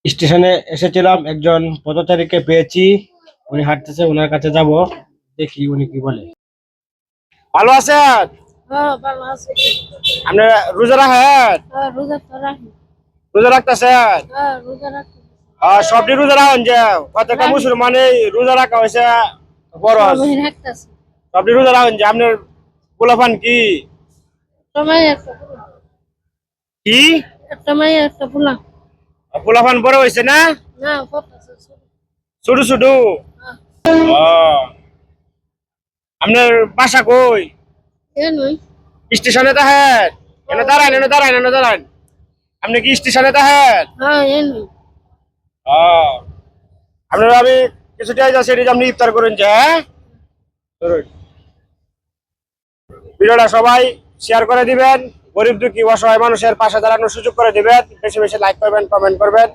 স্টেশনে এসেছিলাম, একজন পথচারীকে পেয়েছি। উনি হাঁটতেছে, ওনার কাছে যাব, দেখি উনি কি বলে। ভালো আছেন? হ্যাঁ, ভালো আছি। আপনি রোজা রাখেন? হ্যাঁ, রোজা তো রাখি। রোজা রাখতেছেন? হ্যাঁ, রোজা রাখি। সবটি রোজা রাখেন যে প্রত্যেকটা রাখি। মুসলমানে রোজা রাখা হয়েছে ফরজ। সবাই রাখতেছে। সবটি রোজা রাখেন যে আপনার পোলাপান কি সবাই একটা পোলা। কি একটা মাইয়া একটা পোলা। পোলাপান বড় হয়েছে না? না, পড়তেছে ছোট। ছোট ছোট। হ্যাঁ, আহ, আপনার বাসা কই? এ নই। স্টেশনে দেখেন? এনে দাঁড়ান, এনে দাঁড়ান, এনে দাঁড়ান। আপনি কি স্টেশনে দেখেন? হ্যাঁ, এ নই। আপনারা আমি কিছুটা যাচ্ছি, এটি আপনি ইফতার করুন যে, হ্যাঁ ধরুন। ভিডিওটা সবাই শেয়ার করে দিবেন, গরিব দুঃখী অসহায় মানুষের পাশে দাঁড়ানোর সুযোগ করে দিবেন, বেশি বেশি লাইক করবেন, কমেন্ট করবেন।